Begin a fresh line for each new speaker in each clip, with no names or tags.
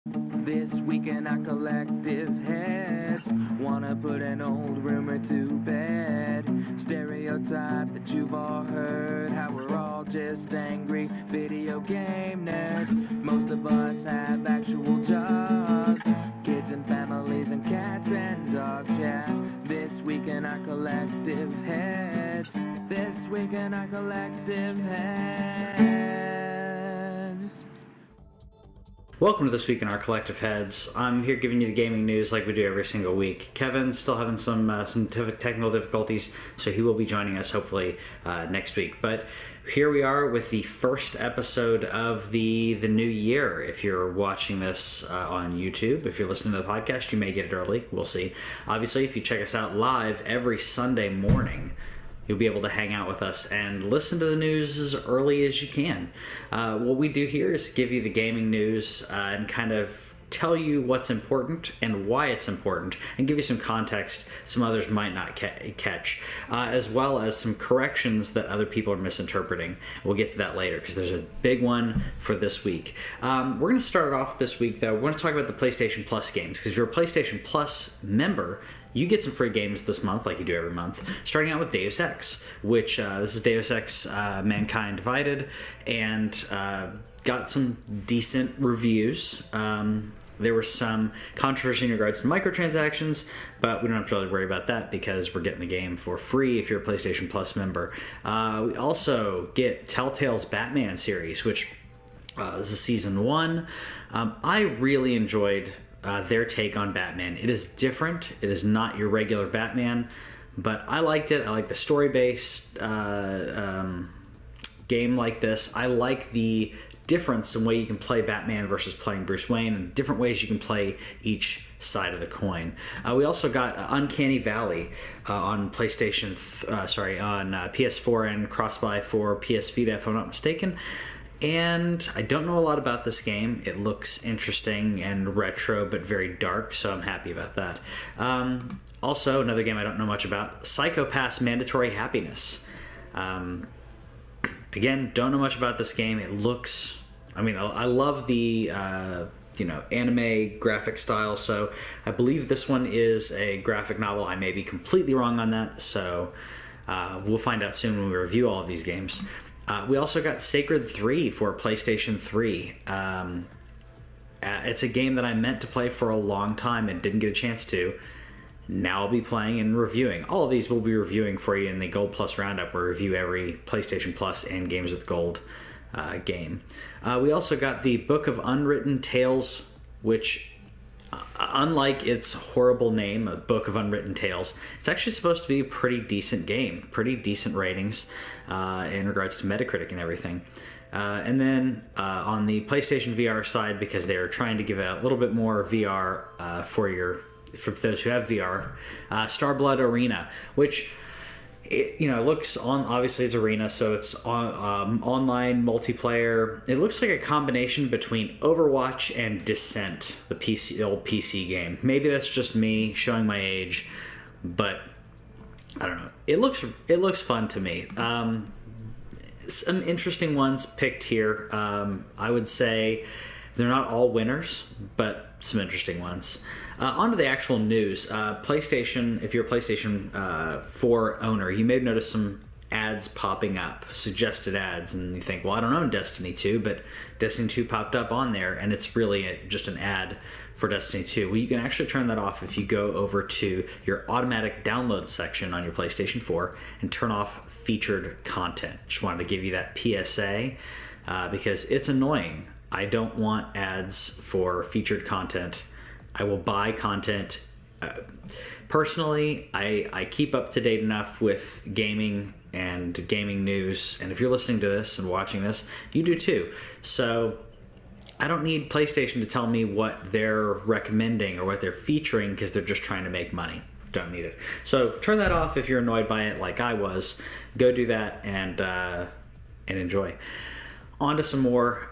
This week in our collective heads, wanna put an old rumor to bed. Stereotype that you've all heard, how we're all just angry video game nerds. Most of us have actual jobs, kids and families and cats and dogs, yeah. This week in our collective heads, this week in our collective heads.
Welcome to This Week in Our Collective Heads. I'm here giving you the gaming news like we do every single week. Kevin's still having some technical difficulties, so he will be joining us hopefully next week. But here we are with the first episode of the new year. If you're watching this on YouTube, if you're listening to the podcast, you may get it early. We'll see. Obviously, if you check us out live every Sunday morning, you'll be able to hang out with us and listen to the news as early as you can. What we do here is give you the gaming news and kind of tell you what's important and why it's important, and give you some context some others might not catch, as well as some corrections that other people are misinterpreting. We'll get to that later because there's a big one for this week. We're going to start off this week, though. We're going to talk about the PlayStation Plus games, because if you're a PlayStation Plus member, you get some free games this month, like you do every month, starting out with Deus Ex, which this is Deus Ex Mankind Divided, and got some decent reviews. There was some controversy in regards to microtransactions, but we don't have to really worry about that because we're getting the game for free if you're a PlayStation Plus member. We also get Telltale's Batman series, which this is season 1. I really enjoyed their take on Batman. It is different. It is not your regular Batman, but I liked it. I like the story-based game like this. I like the difference in way you can play Batman versus playing Bruce Wayne, and different ways you can play each side of the coin. We also got Uncanny Valley on PlayStation, on PS4 and cross-buy for PS Vita, if I'm not mistaken. And I don't know a lot about this game. It looks interesting and retro, but very dark, so I'm happy about that. Also, another game I don't know much about, Psycho Pass Mandatory Happiness. Again, don't know much about this game. It looks... I love the anime graphic style, so I believe this one is a graphic novel. I may be completely wrong on that, so we'll find out soon when we review all of these games. We also got Sacred 3 for PlayStation 3. It's a game that I meant to play for a long time and didn't get a chance to. Now I'll be playing and reviewing. All of these we'll be reviewing for you in the Gold Plus Roundup, where we review every PlayStation Plus and Games with Gold game. We also got the Book of Unwritten Tales, which, unlike its horrible name, A Book of Unwritten Tales, it's actually supposed to be a pretty decent game, pretty decent ratings in regards to Metacritic and everything. And then on the PlayStation VR side, because they're trying to give a little bit more VR for those who have VR, Starblood Arena, which it looks on. Obviously, it's Arena, so it's on online multiplayer. It looks like a combination between Overwatch and Descent, the old PC game. Maybe that's just me showing my age, but I don't know. It looks fun to me. Some interesting ones picked here. I would say they're not all winners, but some interesting ones. On to the actual news. PlayStation, if you're a PlayStation 4 owner, you may have noticed some ads popping up, suggested ads, and you think, well, I don't own Destiny 2, but Destiny 2 popped up on there, and it's really just an ad for Destiny 2. Well, you can actually turn that off if you go over to your automatic download section on your PlayStation 4 and turn off featured content. Just wanted to give you that PSA because it's annoying. I don't want ads for featured content. I will buy content. Personally, I keep up to date enough with gaming and gaming news, and if you're listening to this and watching this, you do too. So I don't need PlayStation to tell me what they're recommending or what they're featuring, because they're just trying to make money. Don't need it. So turn that off if you're annoyed by it like I was. Go do that and enjoy. On to some more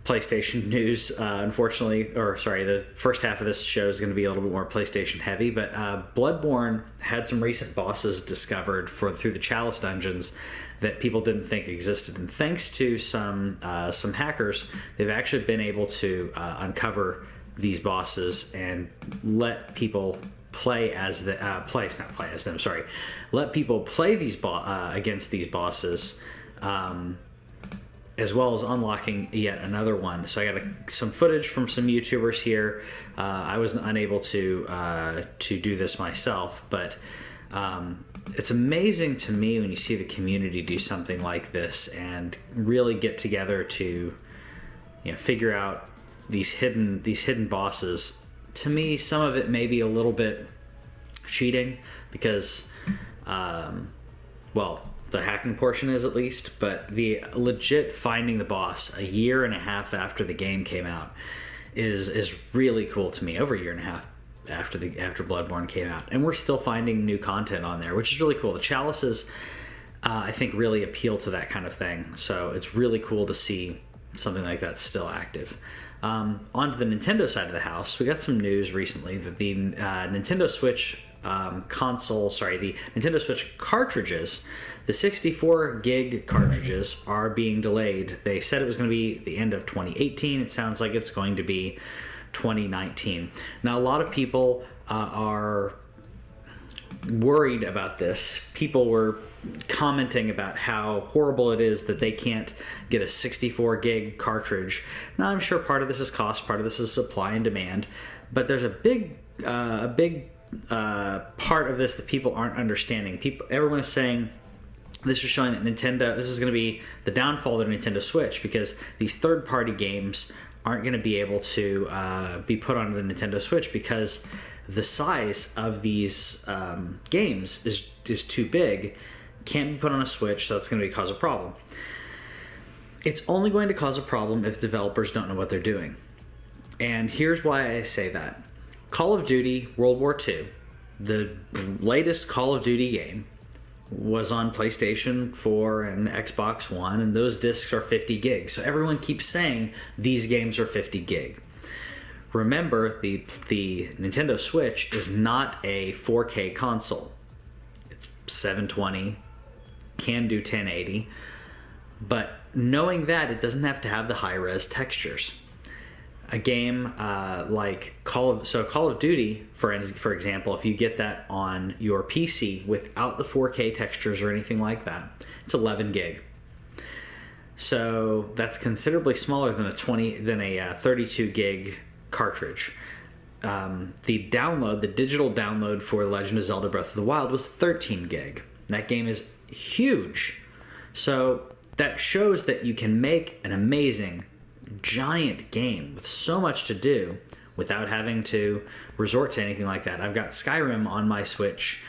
PlayStation news, unfortunately, or sorry, the first half of this show is going to be a little bit more PlayStation heavy, but Bloodborne had some recent bosses discovered through the Chalice dungeons that people didn't think existed, and thanks to some hackers, they've actually been able to uncover these bosses and let people play as the let people play these against these bosses, as well as unlocking yet another one. So I got some footage from some YouTubers here. I was unable to do this myself, but it's amazing to me when you see the community do something like this and really get together to, figure out these hidden bosses. To me, some of it may be a little bit cheating because, the hacking portion is, at least, but the legit finding the boss a year and a half after the game came out is really cool to me. Over a year and a half after Bloodborne came out, and we're still finding new content on there, which is really cool. The chalices, I think, really appeal to that kind of thing, so it's really cool to see something like that still active. Onto the Nintendo side of the house, we got some news recently that the Nintendo Switch the Nintendo Switch cartridges, the 64 gig cartridges, are being delayed. They said it was going to be the end of 2018. It sounds like it's going to be 2019. Now, a lot of people are worried about this. People were commenting about how horrible it is that they can't get a 64 gig cartridge. Now, I'm sure part of this is cost, part of this is supply and demand, but there's a big part of this that people aren't understanding. Everyone is saying this is showing that this is going to be the downfall of the Nintendo Switch, because these third-party games aren't going to be able to be put onto the Nintendo Switch because the size of these games is too big, can't be put on a Switch, so that's going to cause a problem. It's only going to cause a problem if developers don't know what they're doing. And here's why I say that. Call of Duty World War II, the latest Call of Duty game, was on PlayStation 4 and Xbox One, and those discs are 50 gigs. So everyone keeps saying these games are 50 gig. Remember, the Nintendo Switch is not a 4K console. It's 720, can do 1080, but knowing that, it doesn't have to have the high-res textures. A game like Call of Duty, for example, if you get that on your PC without the 4K textures or anything like that, it's 11 gig. So that's considerably smaller than a 32 gig cartridge. The digital download for Legend of Zelda Breath of the Wild was 13 gig. That game is huge. So that shows that you can make an amazing giant game with so much to do without having to resort to anything like that. I've got Skyrim on my Switch,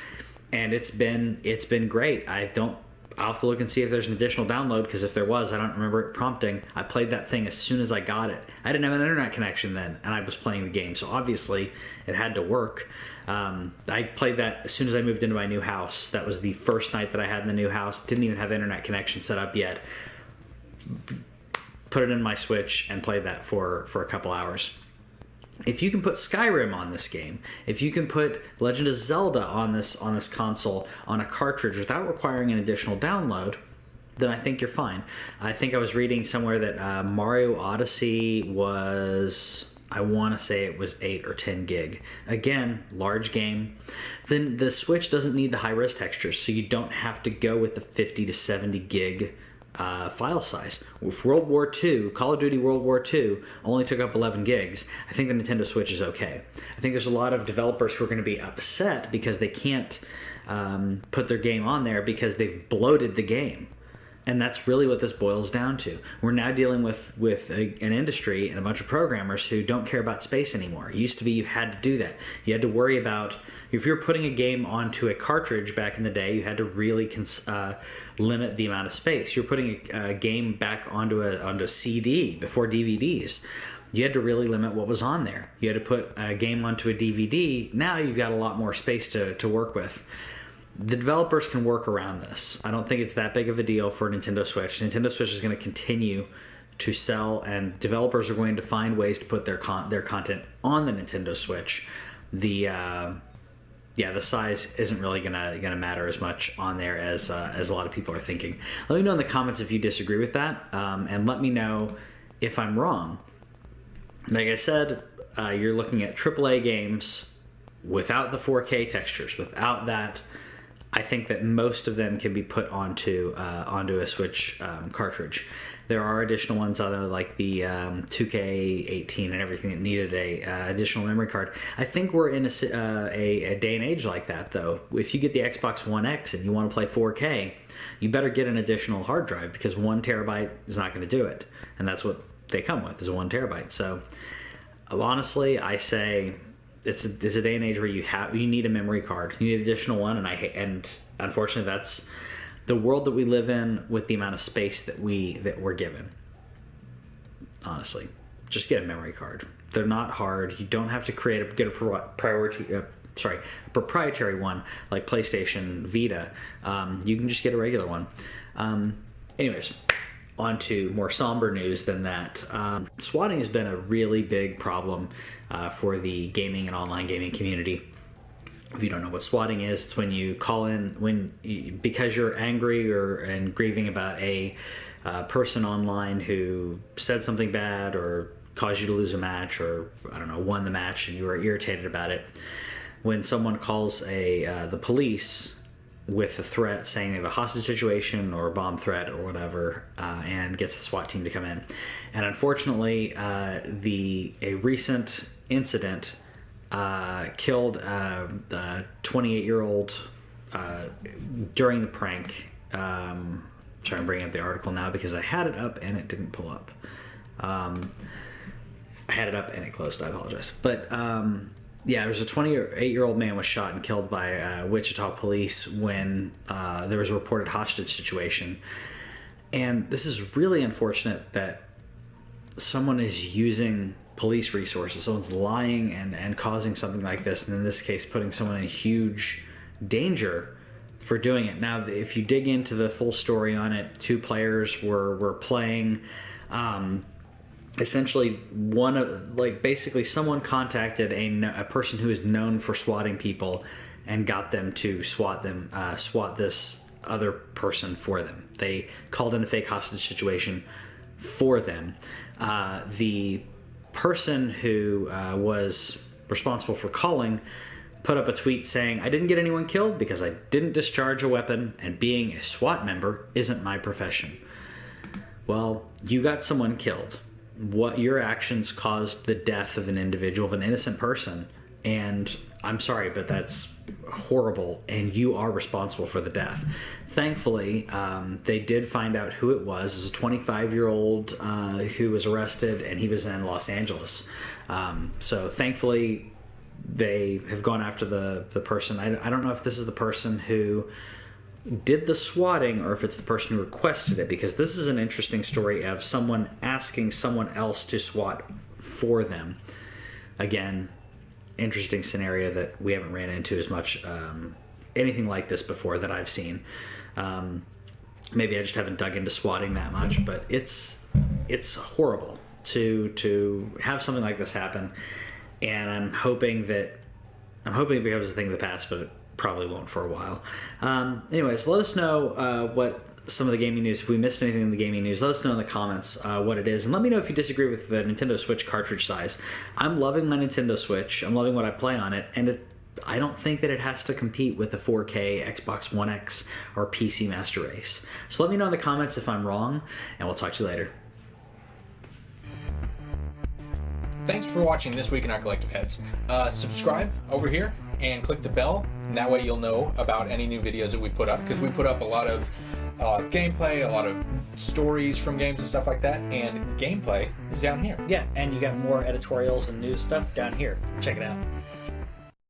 and it's been great. I'll have to look and see if there's an additional download, because if there was, I don't remember it prompting. I played that thing as soon as I got it. I didn't have an internet connection then, and I was playing the game, so obviously it had to work. I played that as soon as I moved into my new house. That was the first night that I had in the new house. Didn't even have internet connection set up yet. Put it in my Switch and played that for a couple hours. If you can put Skyrim on this game, if you can put Legend of Zelda on this console on a cartridge without requiring an additional download, then I think you're fine. I think I was reading somewhere that Mario Odyssey was, I want to say it was 8 or 10 gig. Again, large game. Then the Switch doesn't need the high-res textures, so you don't have to go with the 50 to 70 gig file size. With Call of Duty World War II only took up 11 gigs, I think the Nintendo Switch is okay. I think there's a lot of developers who are going to be upset because they can't put their game on there because they've bloated the game. And that's really what this boils down to. We're now dealing with an industry and a bunch of programmers who don't care about space anymore. It used to be you had to do that. You had to worry about, if you're putting a game onto a cartridge back in the day, you had to really limit the amount of space. You're putting a game back onto a CD before DVDs. You had to really limit what was on there. You had to put a game onto a DVD. Now you've got a lot more space to work with. The developers can work around this. I don't think it's that big of a deal for Nintendo Switch. Nintendo Switch is going to continue to sell, and developers are going to find ways to put their content on the Nintendo Switch. The size isn't really gonna matter as much on there as a lot of people are thinking. Let me know in the comments if you disagree with that, and let me know if I'm wrong. Like I said, you're looking at AAA games without the 4K textures. Without that, I think that most of them can be put onto a Switch cartridge. There are additional ones out there like the 2K18 and everything that needed a additional memory card. I think we're in a day and age like that, though. If you get the Xbox One X and you want to play 4K, you better get an additional hard drive, because 1 terabyte is not going to do it, and that's what they come with, is a 1 terabyte. So honestly, I say it's a day and age where you need a memory card, you need an additional one, and unfortunately that's the world that we live in with the amount of space that we're given. Honestly, just get a memory card. They're not hard. You don't have to get a proprietary one like PlayStation Vita. You can just get a regular one. Anyways, on to more somber news than that. Swatting has been a really big problem for the gaming and online gaming community. If you don't know what swatting is, it's when you call in because you're angry and grieving about a person online who said something bad or caused you to lose a match, or I don't know, won the match and you were irritated about it. When someone calls the police with a threat saying they have a hostage situation or a bomb threat or whatever, and gets the SWAT team to come in. And unfortunately, a recent incident killed a 28-year-old during the prank. Sorry, I'm bringing up the article now because I had it up and it didn't pull up. I had it up and it closed. I apologize. But there was a 28-year-old man was shot and killed by Wichita police when there was a reported hostage situation. And this is really unfortunate that someone is using police resources. Someone's lying and causing something like this, and in this case putting someone in huge danger for doing it. Now, if you dig into the full story on it, 2 players were playing. Essentially, basically someone contacted a person who is known for swatting people and got them to swat this other person for them. They called in a fake hostage situation for them. The person who was responsible for calling put up a tweet saying, "I didn't get anyone killed because I didn't discharge a weapon, and being a SWAT member isn't my profession." Well, you got someone killed. What your actions caused the death of an individual, of an innocent person, and I'm sorry, but that's horrible, and you are responsible for the death. Thankfully, they did find out who it was. It was a 25-year-old who was arrested, and he was in Los Angeles. So thankfully, they have gone after the person. I don't know if this is the person who did the swatting or if it's the person who requested it, because this is an interesting story of someone asking someone else to swat for them. Again, interesting scenario that we haven't ran into as much anything like this before that I've seen. Maybe I just haven't dug into swatting that much, but it's horrible to have something like this happen, and I'm hoping it becomes a thing of the past, but it probably won't for a while. Anyways, let us know what some of the gaming news, if we missed anything in the gaming news, let us know in the comments what it is, and let me know if you disagree with the Nintendo Switch cartridge size. I'm loving my Nintendo Switch. I'm loving what I play on it, and I don't think that it has to compete with the 4K Xbox One X or PC Master Race. So let me know in the comments if I'm wrong, and we'll talk to you later.
Thanks for watching This Week in Our Collective Heads. Subscribe over here and click the bell, and that way you'll know about any new videos that we put up, because we put up a lot of gameplay, a lot of stories from games and stuff like that, and gameplay is down here.
Yeah, and you got more editorials and news stuff down here. Check it out.